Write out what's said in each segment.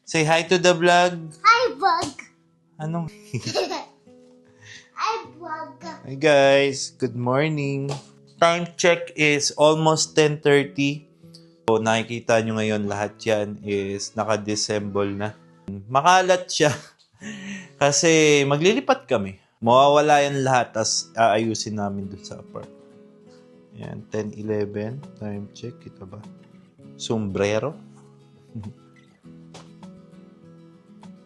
Say hi to the vlog. Hi, vlog. Anong? Hi, vlog. Hi guys, good morning. Time check is almost 10:30. So nakikita nyo ngayon lahat yan is naka-disassemble na. Makalat siya. Kasi maglilipat kami. Mawawala yan lahat as aayusin namin dun sa apart. Yan, 10:11. Time check. Ito ba? Sombrero.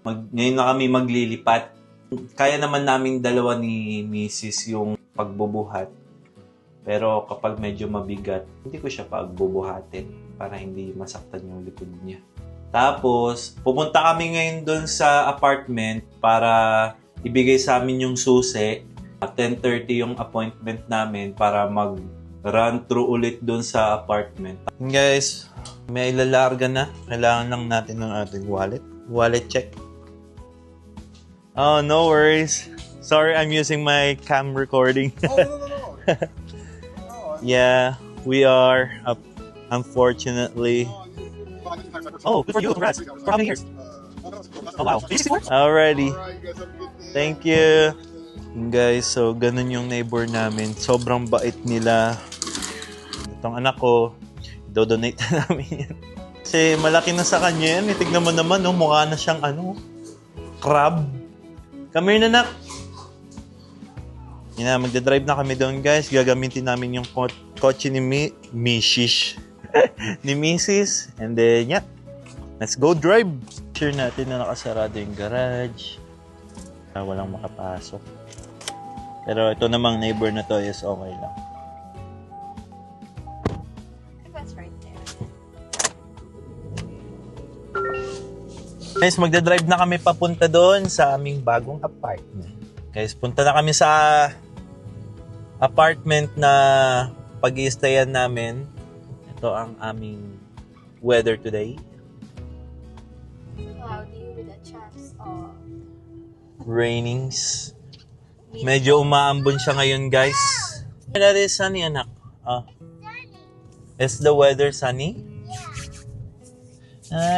Ngayon na kami maglilipat. Kaya naman naming dalawa ni Mrs. yung pagbubuhat. Pero kapag medyo mabigat, hindi ko siya pagbubuhatin para hindi masaktan yung likod niya. Tapos, pupunta kami ngayon doon sa apartment para ibigay sa amin yung susi. 10:30 yung appointment namin para mag-run through ulit doon sa apartment. Guys, may ilalarga na. Kailangan lang natin ng ating wallet. Wallet check. Oh, no worries. Sorry, I'm using my cam recording. Oh, no. Yeah, we are. Unfortunately. Oh, good for you. Congrats. For how many years? Oh, wow. Alrighty. Thank you. Guys, so ganun yung neighbor namin. Sobrang bait nila. Itong anak ko, do-donate na namin yan. Kasi malaki na sa kanya yan. Tignan mo naman, no? Mukha na siyang crab. Come here, nanak. Yan na, magdadrive na kami doon, guys. Gagamitin namin yung kotse ni Mrs. ni Mrs. And then, yeah. Let's go drive. Sure natin na nakasarado yung garage. Walang makapasok. Pero ito namang neighbor na to is okay lang. That's right there. Guys, magdadrive na kami papunta doon sa aming bagong apartment. Guys, punta na kami sa apartment na pag-i-stayan namin. Ito ang aming weather today. Cloudy with a chance of Rainings. Medyo umaambon siya ngayon, guys. That is sunny, anak. Is the weather sunny?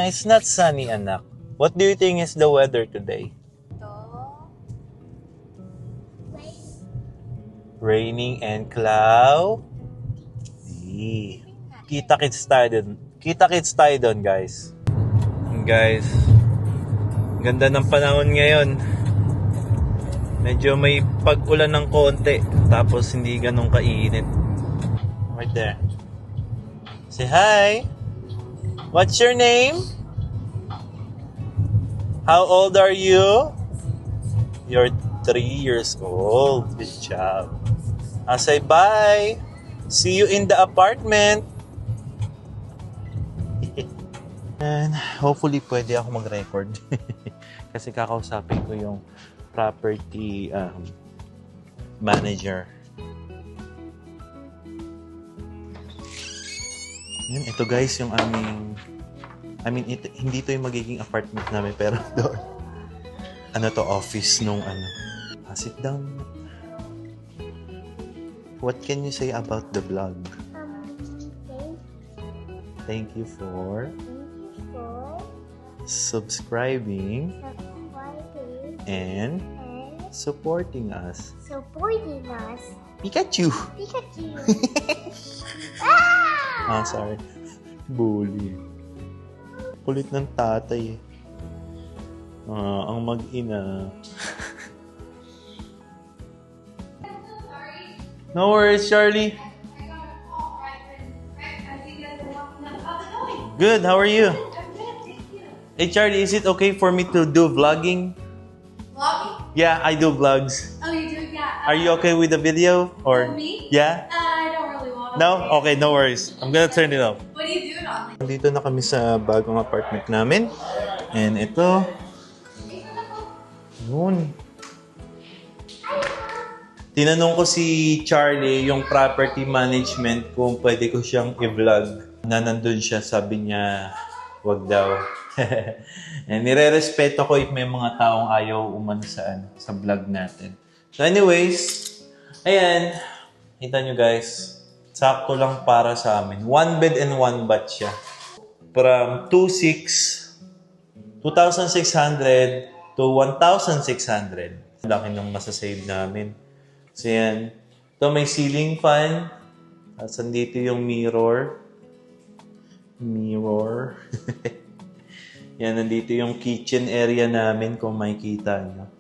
It's not sunny, anak. What do you think is the weather today? Raining and cloudy. Kita-kits tayo dun. Kita-kits tayo dun, guys. Guys, ganda ng panahon ngayon. Medyo may pag-ulan ng konti. Tapos hindi ganun kainit. Right there. Say hi. What's your name? How old are you? You're 3 years old. Good job. I'll say bye. See you in the apartment. And hopefully pwede ako mag-record. Kasi kakausapin ko yung property manager. Yan, ito guys yung aming hindi to yung magiging apartment namin pero doon. Office nung sit down. What can you say about the vlog? Thank you for subscribing and supporting us. Pikachu! Sorry. Bully. Kulit ng tatay. Ang mag-ina. No worries, Charlie. Good, how are you? Hey, Charlie, is it okay for me to do vlogging? Vlogging? Yeah, I do vlogs. Oh, you do? Yeah. Are you okay with the video? Or Me? Yeah? I don't really want to. No? Okay, no worries. I'm gonna turn it off. What do you do on? Nandito na kami sa bagong apartment namin. And ito. Yun. Tinanong ko si Charlie, yung property management, kung pwede ko siyang i-vlog. Na nandun siya, sabi niya, wag daw. And nire-respeto ko if may mga taong ayaw umano sa vlog natin. So anyways, ayan. Kita nyo guys, sakto lang para sa amin. 1 bed and 1 bath siya. From 2.6 2,600 to 1,600. Laki ng masasave namin. So yan. Ito may ceiling fan. At sandito yung mirror. Mirror. Yan, nandito yung kitchen area namin kung makikita nyo.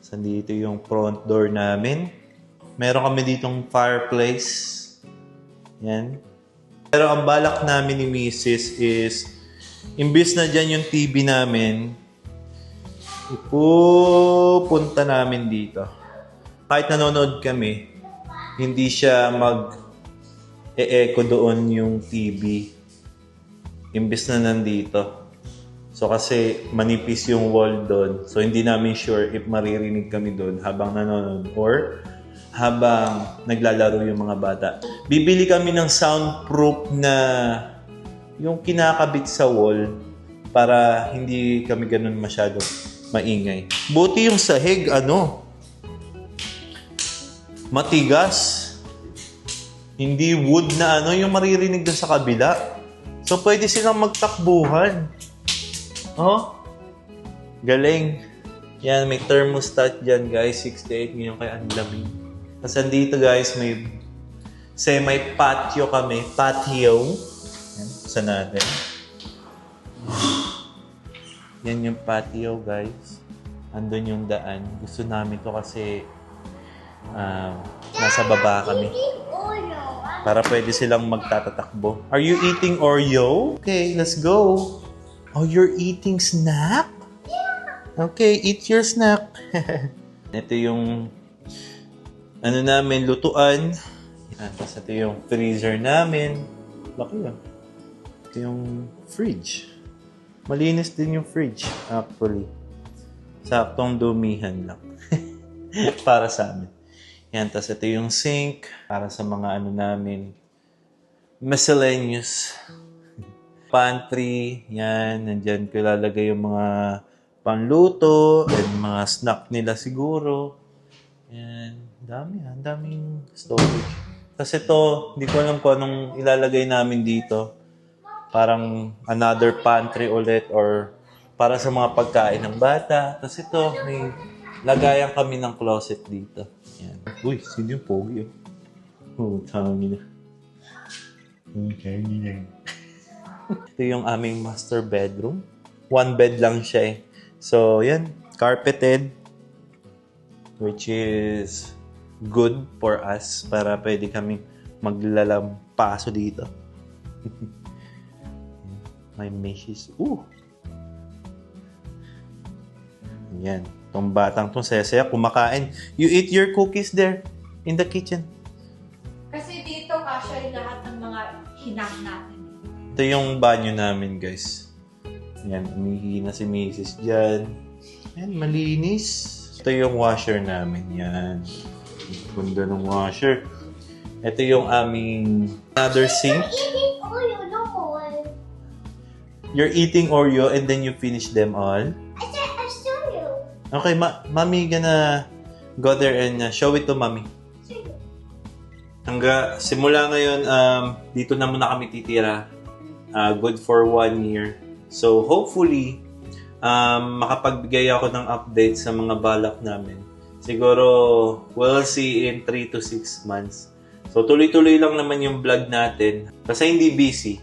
Sandito yung front door namin. Meron kami ditong fireplace. Yan. Pero ang balak namin ni Mrs. is, imbis na dyan yung TV namin, ipupunta namin dito. Kahit nanonood kami, hindi siya mag-e-echo doon yung TV. Imbis na nandito. So kasi manipis yung wall doon. So hindi namin sure if maririnig kami doon habang nanonood or habang naglalaro yung mga bata. Bibili kami ng soundproof na yung kinakabit sa wall para hindi kami ganun masyado maingay. Buti yung sahig, matigas. Hindi wood na yung maririnig doon sa kabila. So pwede silang magtakbuhan. Oh, galing. Yan, may thermostat dyan, guys. 68 ngayon kaya ang lamig. Tapos andito, guys, may semi-patio kami. Patio. Yan, sa natin. Yan yung patio, guys. Andun yung daan. Gusto namin to kasi nasa baba kami. Para pwede silang magtatatakbo. Are you eating Oreo? Okay, let's go. Oh, you're eating snack? Okay, eat your snack. Ito yung namin, lutuan. Tapos ito yung freezer namin. Laki yun. Ito yung fridge. Malinis din yung fridge, actually. Saktong dumihan lang. Para sa amin. Yan, tapos ito yung sink. Para sa mga namin. Miscellaneous. Pantry, yan, nandyan ko lalagay yung mga panluto and mga snack nila siguro. Yan, daming storage. Kasi ito, hindi ko alam kung anong ilalagay namin dito. Parang another pantry ulit or para sa mga pagkain ng bata. Tapos ito, may lagayan kami ng closet dito. Yan. Uy, sino yung pogi? Oh, tangi na. Tangi na. Ito yung aming master bedroom. One bed lang siya eh. So, yan. Carpeted. Which is good for us. Para pwede kami maglalampaso dito. May meshes. Ooh! Yan. Itong batang itong saya-saya kumakain. You eat your cookies there in the kitchen. Kasi dito kasya yung lahat ng mga hinang natin. Ito yung banyo namin, guys. Yan, umihi na si Mrs. dyan. Yan, malinis. Ito yung washer namin. Yan. Ganda ng washer. Ito yung aming another sink. Eating Oreo, no more. You're eating Oreo and then you finish them all? I said I show you. Okay, Mommy gonna go there and show it to Mommy. Simula ngayon, dito na muna kami titira. Good for 1 year. So, hopefully, makapagbigay ako ng update sa mga balak namin. Siguro, we'll see in 3 to 6 months. So, tuloy-tuloy lang naman yung vlog natin. Kasi hindi busy.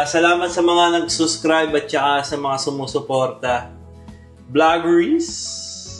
Salamat sa mga nag-subscribe at saka sa mga sumusuporta. Vloggeries!